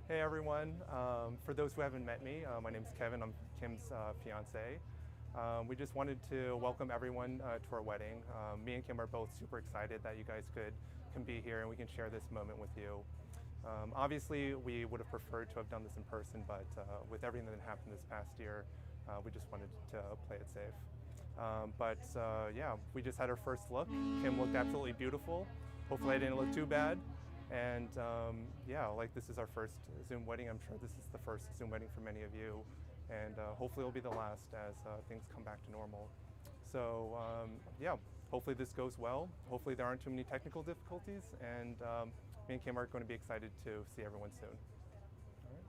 Hey everyone. For those who haven't met me, my name is Kevin. I'm Kim's fiance. We just wanted to welcome everyone to our wedding. Me and Kim are both super excited that you guys can be here and we can share this moment with you. Obviously, we would have preferred to have done this in person, but with everything that happened this past year, we just wanted to play it safe. Yeah, we just had our first look. Kim looked absolutely beautiful. Hopefully, I didn't look too bad. And yeah, like this is our first Zoom wedding. I'm sure this is the first Zoom wedding for many of you. And hopefully it'll be the last as things come back to normal. So yeah, hopefully this goes well. Hopefully there aren't too many technical difficulties. And me and Kim are going to be excited to see everyone soon. All right.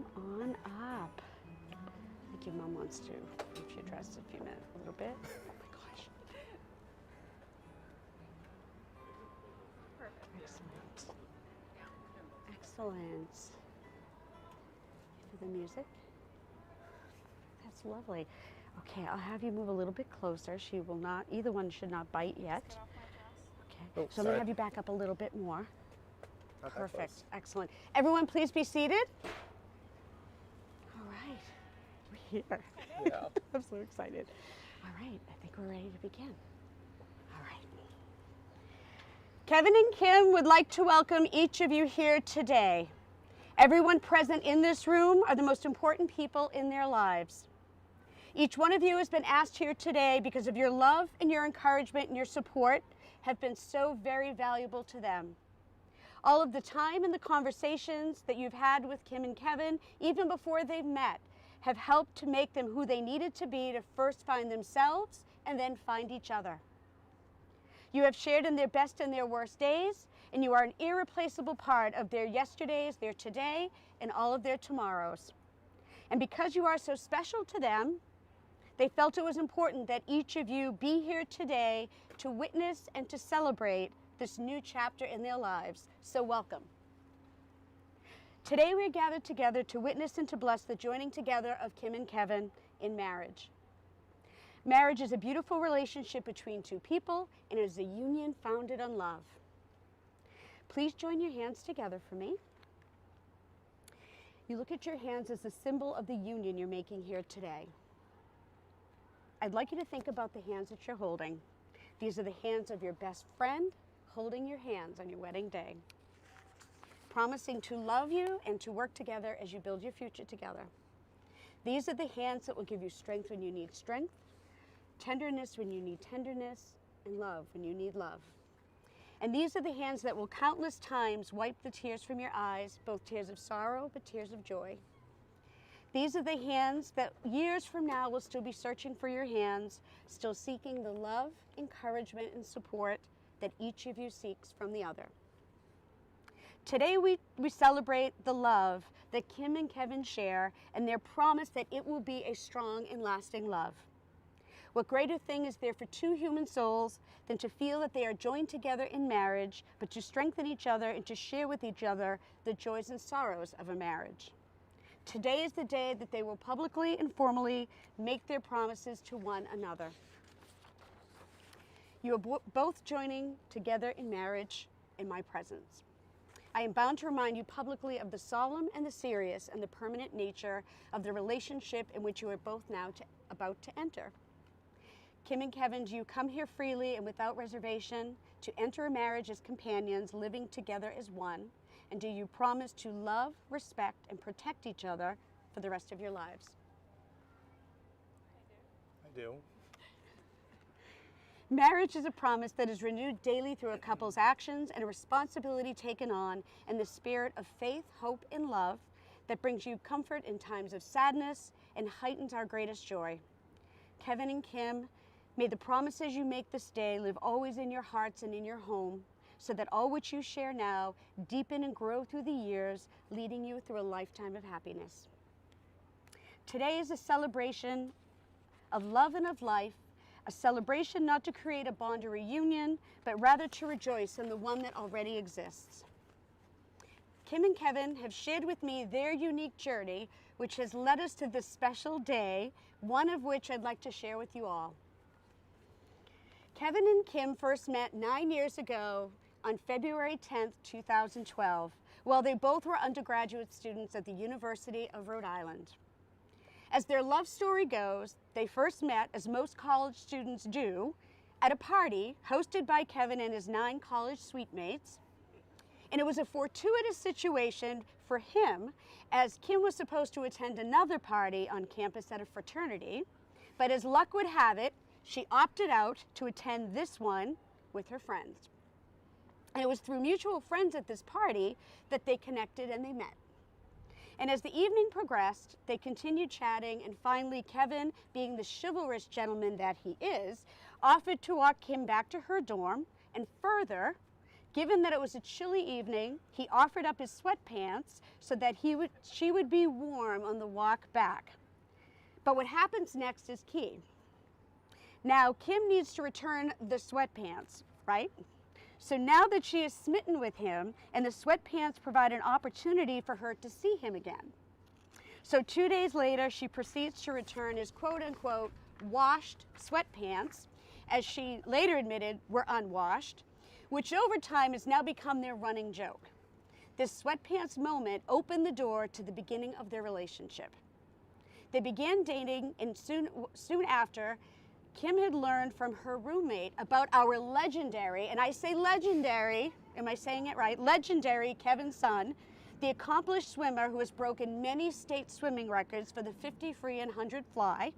Come on up. I think your mom wants to, if you dressed a few minutes, a little bit. Oh my gosh. Excellent. Excellent. For the music. That's lovely. Okay, I'll have you move a little bit closer. She will not, either one should not bite yet. Okay, Oh, so let me have you back up a little bit more. Not that Perfect, close. excellent. Everyone please be seated. All right, we're here. Yeah. I'm so excited. All right, I think we're ready to begin. All right. Kevin and Kim would like to welcome each of you here today. Everyone present in this room are the most important people in their lives. Each one of you has been asked here today because of your love and your encouragement and your support have been so very valuable to them. All of the time and the conversations that you've had with Kim and Kevin, even before they've met, have helped to make them who they needed to be to first find themselves and then find each other. You have shared in their best and their worst days, and you are an irreplaceable part of their yesterdays, their today, and all of their tomorrows. And because you are so special to them, they felt it was important that each of you be here today to witness and to celebrate this new chapter in their lives. So welcome. Today we are gathered together to witness and to bless the joining together of Kim and Kevin in marriage. Marriage is a beautiful relationship between two people, and it is a union founded on love. Please join your hands together for me. You look at your hands as a symbol of the union you're making here today. I'd like you to think about the hands that you're holding. These are the hands of your best friend holding your hands on your wedding day, promising to love you and to work together as you build your future together. These are the hands that will give you strength when you need strength, tenderness when you need tenderness, and love when you need love. And these are the hands that will countless times wipe the tears from your eyes, both tears of sorrow but tears of joy. These are the hands that years from now will still be searching for your hands, still seeking the love, encouragement, and support that each of you seeks from the other. Today we celebrate the love that Kim and Kevin share and their promise that it will be a strong and lasting love. What greater thing is there for two human souls than to feel that they are joined together in marriage, but to strengthen each other and to share with each other the joys and sorrows of a marriage. Today is the day that they will publicly and formally make their promises to one another. You are both joining together in marriage in my presence. I am bound to remind you publicly of the solemn and the serious and the permanent nature of the relationship in which you are both now about to enter. Kim and Kevin, do you come here freely and without reservation to enter a marriage as companions, living together as one? And do you promise to love, respect, and protect each other for the rest of your lives? I do. Marriage is a promise that is renewed daily through a couple's actions and a responsibility taken on in the spirit of faith, hope, and love that brings you comfort in times of sadness and heightens our greatest joy. Kevin and Kim, may the promises you make this day live always in your hearts and in your home, so that all which you share now deepen and grow through the years, leading you through a lifetime of happiness. Today is a celebration of love and of life, a celebration not to create a bond or reunion, but rather to rejoice in the one that already exists. Kim and Kevin have shared with me their unique journey, which has led us to this special day, one of which I'd like to share with you all. Kevin and Kim first met 9 years ago on February 10th, 2012, while they both were undergraduate students at the University of Rhode Island. As their love story goes, they first met, as most college students do, at a party hosted by Kevin and his 9 college suite mates. And it was a fortuitous situation for him, as Kim was supposed to attend another party on campus at a fraternity, but as luck would have it, she opted out to attend this one with her friends. And it was through mutual friends at this party that they connected and they met. And as the evening progressed, they continued chatting, and finally Kevin, being the chivalrous gentleman that he is, offered to walk Kim back to her dorm, and further, Given that it was a chilly evening, he offered up his sweatpants so that she would be warm on the walk back. But what happens next is key. Now, Kim needs to return the sweatpants, right? So now that she is smitten with him, and the sweatpants provide an opportunity for her to see him again. So 2 days later, she proceeds to return his quote-unquote washed sweatpants, as she later admitted were unwashed, which over time has now become their running joke. This sweatpants moment opened the door to the beginning of their relationship. They began dating, and soon after, Kim had learned from her roommate about our legendary, and I say legendary, am I saying it right? Legendary Kevin Sun, the accomplished swimmer who has broken many state swimming records for the 50 free and 100 fly.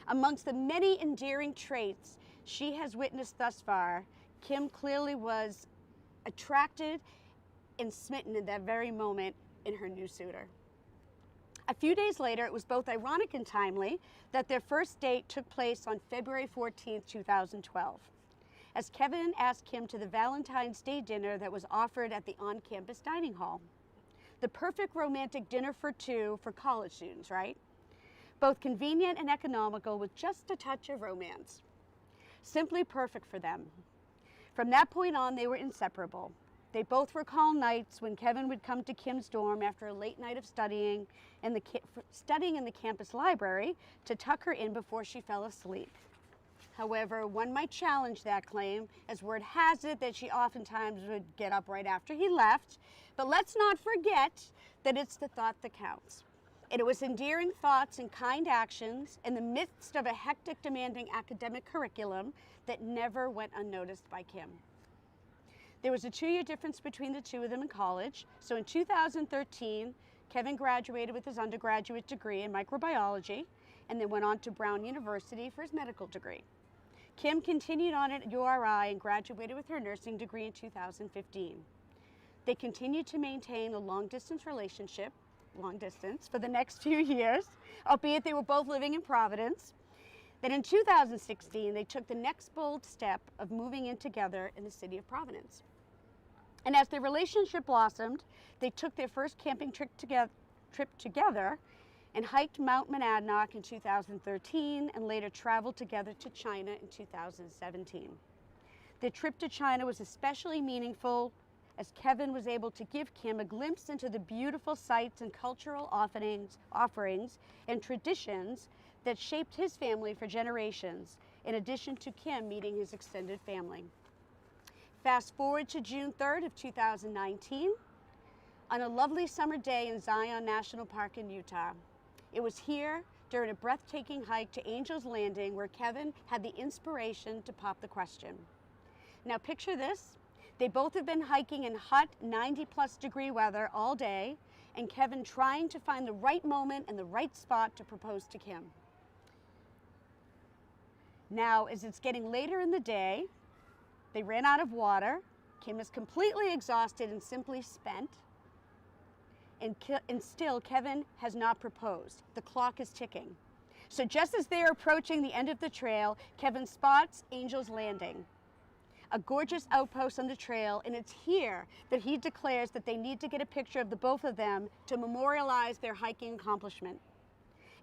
Amongst the many endearing traits she has witnessed thus far, Kim clearly was attracted and smitten in that very moment in her new suitor. A few days later, it was both ironic and timely that their first date took place on February 14, 2012, as Kevin asked Kim to the Valentine's Day dinner that was offered at the on-campus dining hall. The perfect romantic dinner for two for college students, right? Both convenient and economical with just a touch of romance. Simply perfect for them. From that point on, they were inseparable. They both recall nights when Kevin would come to Kim's dorm after a late night of studying in the campus library to tuck her in before she fell asleep. However, one might challenge that claim, as word has it that she oftentimes would get up right after he left. But let's not forget that it's the thought that counts. And it was endearing thoughts and kind actions in the midst of a hectic, demanding academic curriculum that never went unnoticed by Kim. There was a 2-year difference between the two of them in college. So in 2013, Kevin graduated with his undergraduate degree in microbiology and then went on to Brown University for his medical degree. Kim continued on at URI and graduated with her nursing degree in 2015. They continued to maintain a long-distance relationship, for the next few years, albeit they were both living in Providence. Then in 2016, they took the next bold step of moving in together in the city of Providence. And as their relationship blossomed, they took their first camping trip together and hiked Mount Monadnock in 2013 and later traveled together to China in 2017. The trip to China was especially meaningful as Kevin was able to give Kim a glimpse into the beautiful sights and cultural offerings and traditions that shaped his family for generations, in addition to Kim meeting his extended family. Fast forward to June 3rd of 2019, on a lovely summer day in Zion National Park in Utah. It was here, during a breathtaking hike to Angel's Landing, where Kevin had the inspiration to pop the question. Now picture this. They both have been hiking in hot 90+ degree weather all day, and Kevin trying to find the right moment and the right spot to propose to Kim. Now, as it's getting later in the day, they ran out of water. Kim is completely exhausted and simply spent. And still, Kevin has not proposed. The clock is ticking. So just as they are approaching the end of the trail, Kevin spots Angel's Landing, a gorgeous outpost on the trail, and it's here that he declares that they need to get a picture of the both of them to memorialize their hiking accomplishment.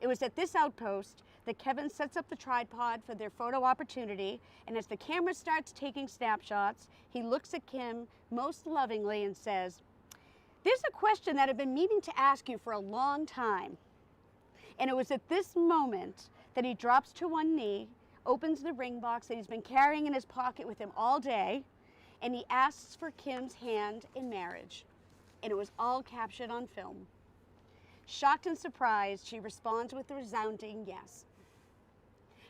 It was at this outpost that Kevin sets up the tripod for their photo opportunity, and as the camera starts taking snapshots, he looks at Kim most lovingly and says, "There's a question that I've been meaning to ask you for a long time." And it was at this moment that he drops to one knee, opens the ring box that he's been carrying in his pocket with him all day, and he asks for Kim's hand in marriage. And it was all captured on film. Shocked and surprised, she responds with a resounding yes.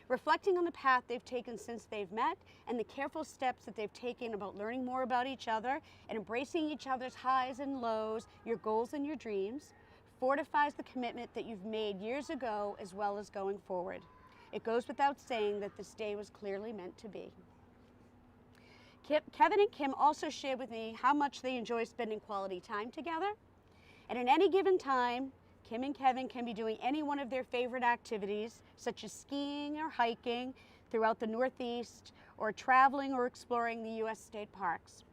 Reflecting on the path they've taken since they've met and the careful steps that they've taken about learning more about each other and embracing each other's highs and lows, your goals and your dreams, fortifies the commitment that you've made years ago as well as going forward. It goes without saying that this day was clearly meant to be. Kevin and Kim also shared with me how much they enjoy spending quality time together. And at any given time, Kim and Kevin can be doing any one of their favorite activities, such as skiing or hiking throughout the Northeast, or traveling or exploring the U.S. state parks.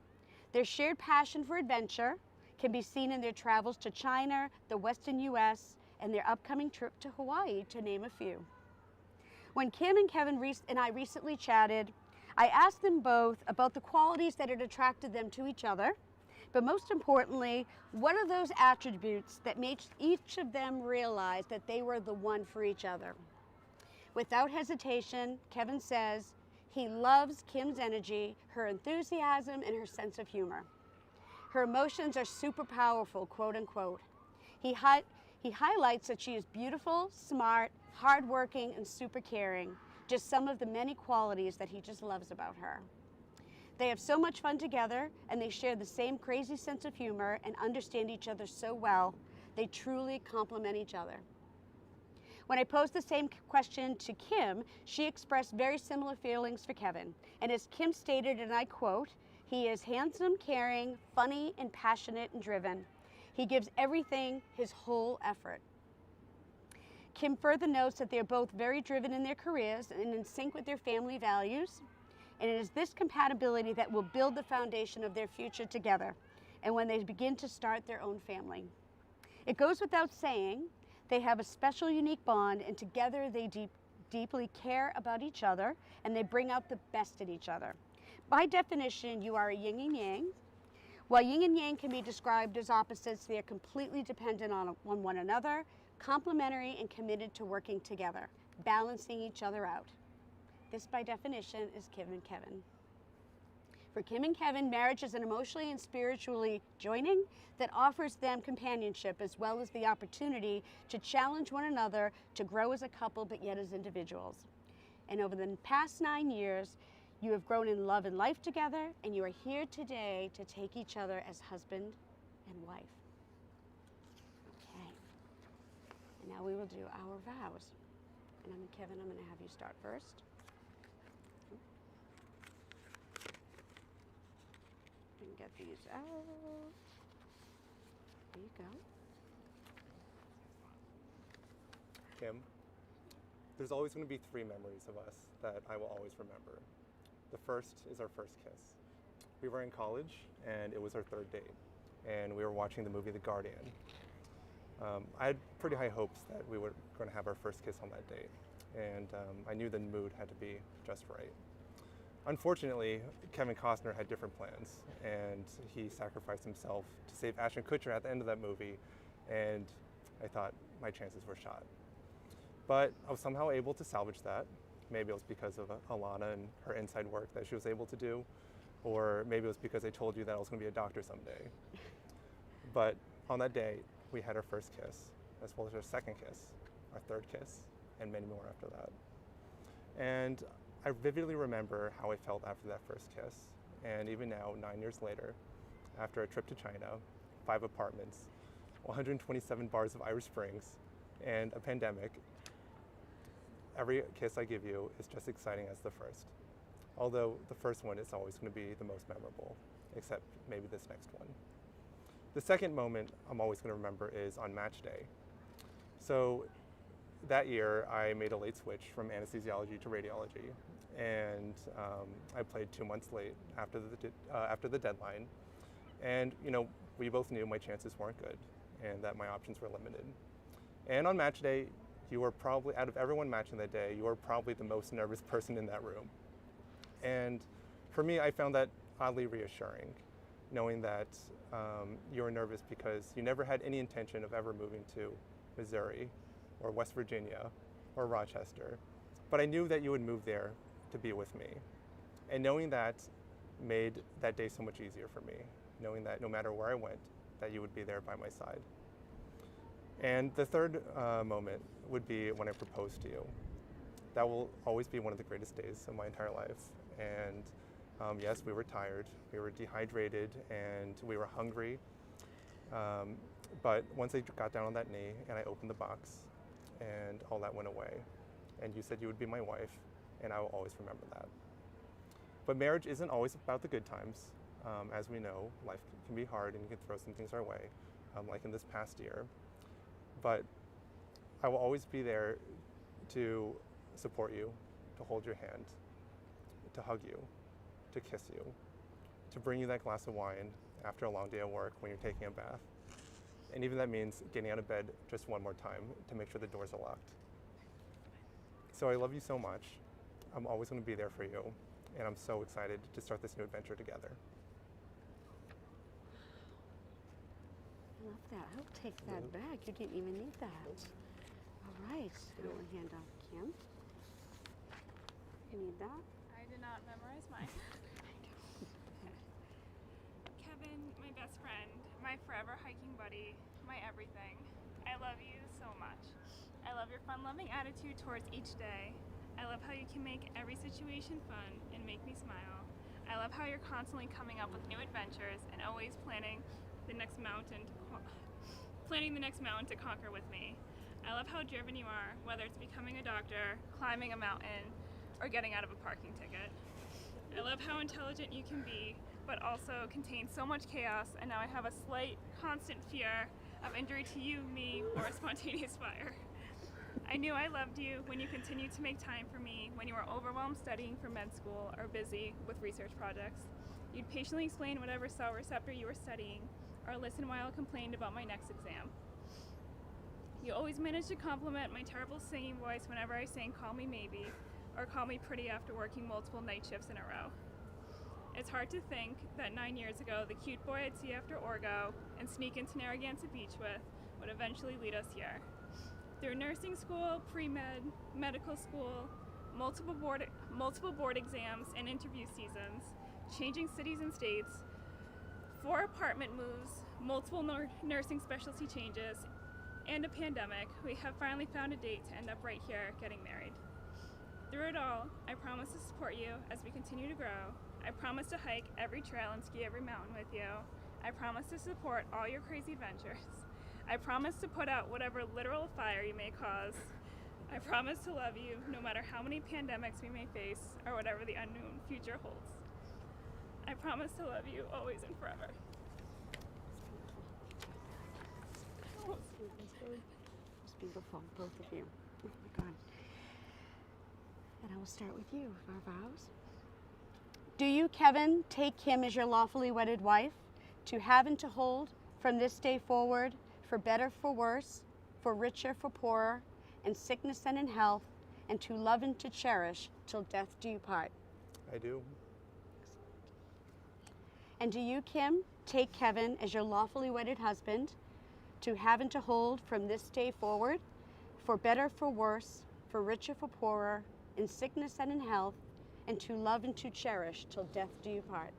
Their shared passion for adventure can be seen in their travels to China, the Western US, and their upcoming trip to Hawaii, to name a few. When Kim and Kevin and I recently chatted, I asked them both about the qualities that had attracted them to each other, but most importantly, what are those attributes that made each of them realize that they were the one for each other? Without hesitation, Kevin says he loves Kim's energy, her enthusiasm, and her sense of humor. Her emotions are super powerful, quote unquote. He highlights that she is beautiful, smart, hardworking, and super caring, just some of the many qualities that he just loves about her. They have so much fun together, and they share the same crazy sense of humor and understand each other so well. They truly complement each other. When I posed the same question to Kim, she expressed very similar feelings for Kevin. And as Kim stated, and I quote, "He is handsome, caring, funny, and passionate and driven. He gives everything his whole effort." Kim further notes that they are both very driven in their careers and in sync with their family values. And it is this compatibility that will build the foundation of their future together and when they begin to start their own family. It goes without saying, they have a special, unique bond, and together they deeply care about each other, and they bring out the best in each other. By definition, you are a yin and yang. While yin and yang can be described as opposites, they are completely dependent on one another, complementary and committed to working together, balancing each other out. This, by definition, is Kim and Kevin. For Kim and Kevin, marriage is an emotionally and spiritually joining that offers them companionship as well as the opportunity to challenge one another to grow as a couple, but yet as individuals. And over the past 9 years, you have grown in love and life together, and you are here today to take each other as husband and wife. Okay. And now we will do our vows. And Kevin, I'm going to have you start first. And get these out. There you go. Kim, there's always going to be 3 memories of us that I will always remember. The first is our first kiss. We were in college, and it was our 3rd date, and we were watching the movie The Guardian. I had pretty high hopes that we were going to have our first kiss on that date, and I knew the mood had to be just right. Unfortunately, Kevin Costner had different plans, and he sacrificed himself to save Ashton Kutcher at the end of that movie, and I thought my chances were shot. But I was somehow able to salvage that. Maybe it was because of Alana and her inside work that she was able to do, or maybe it was because I told you that I was going to be a doctor someday. But on that day, we had our first kiss, as well as our second kiss, our third kiss, and many more after that. And I vividly remember how I felt after that first kiss. And even now, 9 years later, after a trip to China, 5 apartments, 127 bars of Irish Springs, and a pandemic, every kiss I give you is just exciting as the first. Although the first one is always going to be the most memorable, except maybe this next one. The second moment I'm always going to remember is on match day. So that year, I made a late switch from anesthesiology to radiology, and I played 2 months late after the deadline. And we both knew my chances weren't good, and that my options were limited. And on match day, you were probably, out of everyone matching that day, you were probably the most nervous person in that room. And for me, I found that oddly reassuring, knowing that you were nervous because you never had any intention of ever moving to Missouri or West Virginia or Rochester. But I knew that you would move there to be with me. And knowing that made that day so much easier for me, knowing that no matter where I went, that you would be there by my side. And the third moment would be when I proposed to you. That will always be one of the greatest days of my entire life. And yes, we were tired, we were dehydrated, and we were hungry. But once I got down on that knee and I opened the box, and all that went away, and you said you would be my wife, and I will always remember that. But marriage isn't always about the good times. As we know, life can be hard and you can throw some things our way, like in this past year. But I will always be there to support you, to hold your hand, to hug you, to kiss you, to bring you that glass of wine after a long day of work when you're taking a bath. And even that means getting out of bed just one more time to make sure the doors are locked. So I love you so much. I'm always going to be there for you. And I'm so excited to start this new adventure together. I love that. I'll take that back. You didn't even need that. All right. I will hand off Kim. You need that? I did not memorize mine. Kevin, my best friend, my forever hiking buddy, my everything. I love you so much. I love your fun-loving attitude towards each day. I love how you can make every situation fun and make me smile. I love how you're constantly coming up with new adventures and always planning the next mountain to conquer with me. I love how driven you are, whether it's becoming a doctor, climbing a mountain, or getting out of a parking ticket. I love how intelligent you can be, but also contain so much chaos, and now I have a slight, constant fear of injury to you, me, or a spontaneous fire. I knew I loved you when you continued to make time for me, when you were overwhelmed studying for med school or busy with research projects. You'd patiently explain whatever cell receptor you were studying, or listen while I complained about my next exam. You always managed to compliment my terrible singing voice whenever I sang Call Me Maybe, or Call Me Pretty after working multiple night shifts in a row. It's hard to think that 9 years ago, the cute boy I'd see after Orgo and sneak into Narragansett Beach with would eventually lead us here. Through nursing school, pre-med, medical school, multiple board exams and interview seasons, changing cities and states, 4 apartment moves, multiple nursing specialty changes, and a pandemic, we have finally found a date to end up right here getting married. Through it all, I promise to support you as we continue to grow. I promise to hike every trail and ski every mountain with you. I promise to support all your crazy adventures. I promise to put out whatever literal fire you may cause. I promise to love you no matter how many pandemics we may face or whatever the unknown future holds. I promise to love you always and forever. It's beautiful, both of you. Oh my God. And I will start with you, our vows. Do you, Kevin, take Kim as your lawfully wedded wife, to have and to hold from this day forward, for better, for worse, for richer, for poorer, in sickness and in health, and to love and to cherish till death do you part? I do. And do you, Kim, take Kevin as your lawfully wedded husband, to have and to hold from this day forward, for better, for worse, for richer, for poorer, in sickness and in health, and to love and to cherish till death do you part?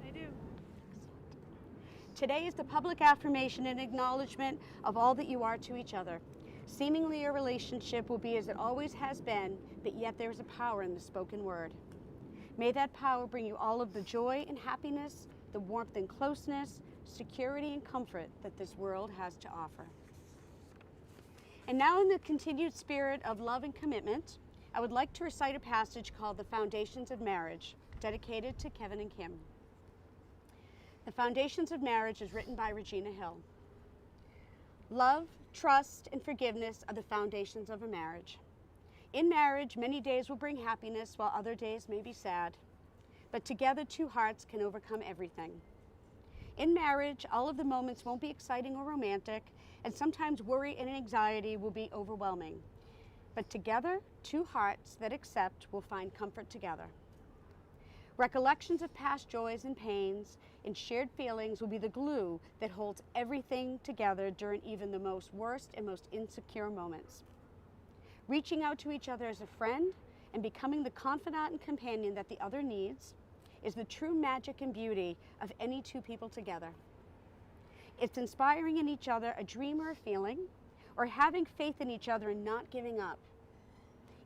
I do. Today is the public affirmation and acknowledgement of all that you are to each other. Seemingly your relationship will be as it always has been, but yet there is a power in the spoken word. May that power bring you all of the joy and happiness, the warmth and closeness, security and comfort that this world has to offer. And now, in the continued spirit of love and commitment, I would like to recite a passage called The Foundations of Marriage, dedicated to Kevin and Kim. The Foundations of Marriage is written by Regina Hill. Love, trust, and forgiveness are the foundations of a marriage. In marriage, many days will bring happiness while other days may be sad. But together, 2 hearts can overcome everything. In marriage, all of the moments won't be exciting or romantic, and sometimes worry and anxiety will be overwhelming. But together, 2 hearts that accept will find comfort together. Recollections of past joys and pains and shared feelings will be the glue that holds everything together during even the most worst and most insecure moments. Reaching out to each other as a friend and becoming the confidant and companion that the other needs is the true magic and beauty of any 2 people together. It's inspiring in each other a dream or a feeling, or having faith in each other and not giving up,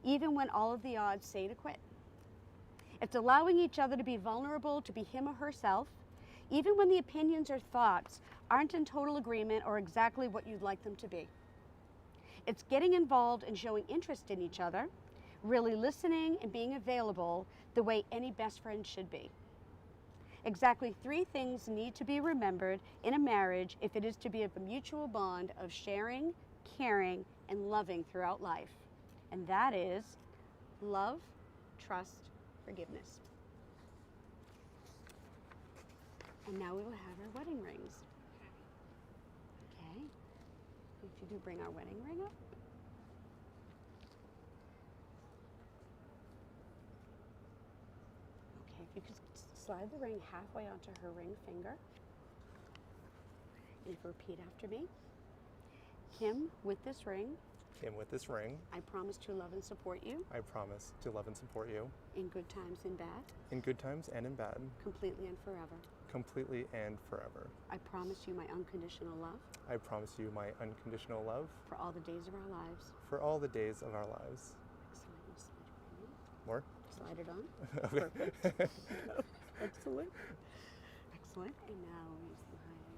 even when all of the odds say to quit. It's allowing each other to be vulnerable, to be him or herself, even when the opinions or thoughts aren't in total agreement or exactly what you'd like them to be. It's getting involved and showing interest in each other, really listening and being available the way any best friend should be. Exactly 3 things need to be remembered in a marriage if it is to be a mutual bond of sharing, caring, and loving throughout life. And that is love, trust, forgiveness. And now we will have our wedding rings. Okay. If you do bring our wedding ring up. Okay, if you could slide the ring halfway onto her ring finger. And if you repeat after me. Kim, with this ring, Kim, with this ring, I promise to love and support you I promise to love and support you in good times and bad, in good times and in bad, completely and forever. completely and forever. I promise you my unconditional love I promise you my unconditional love for all the days of our lives. for all the days of our lives. More? Slide it on. Okay. Perfect. Excellent. Excellent. And now we slide.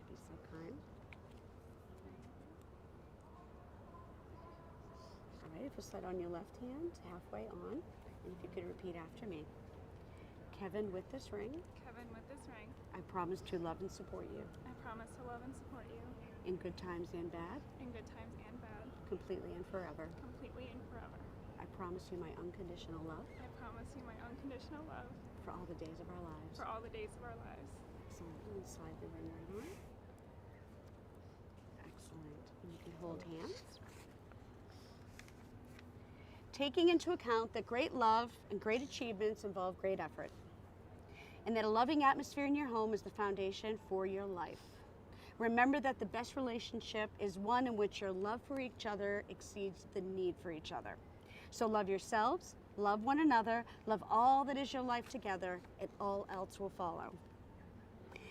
Could be so kind. All right, if you slide on your left hand, halfway on, and if you could repeat after me. Kevin, with this ring, Kevin, with this ring, I promise to love and support you I promise to love and support you in good times and bad, in good times and bad, completely and forever. completely and forever. I promise you my unconditional love I promise you my unconditional love for all the days of our lives. for all the days of our lives. Excellent. And slide the ring right on. Excellent. And you can hold hands. Taking into account that great love and great achievements involve great effort, and that a loving atmosphere in your home is the foundation for your life. Remember that the best relationship is one in which your love for each other exceeds the need for each other. So love yourselves, love one another, love all that is your life together, and all else will follow.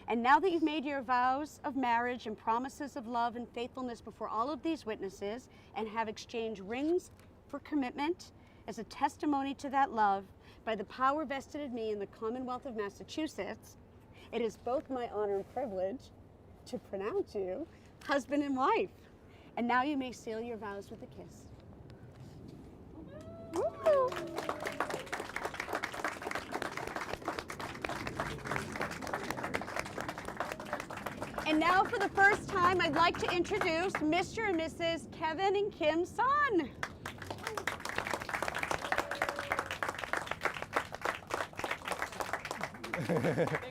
And now that you've made your vows of marriage and promises of love and faithfulness before all of these witnesses, and have exchanged rings for commitment as a testimony to that love by the power vested in me in the Commonwealth of Massachusetts, it is both my honor and privilege to pronounce you husband and wife. And now you may seal your vows with a kiss. Woo! And now for the first time, I'd like to introduce Mr. and Mrs. Kevin and Kim Sun. Thank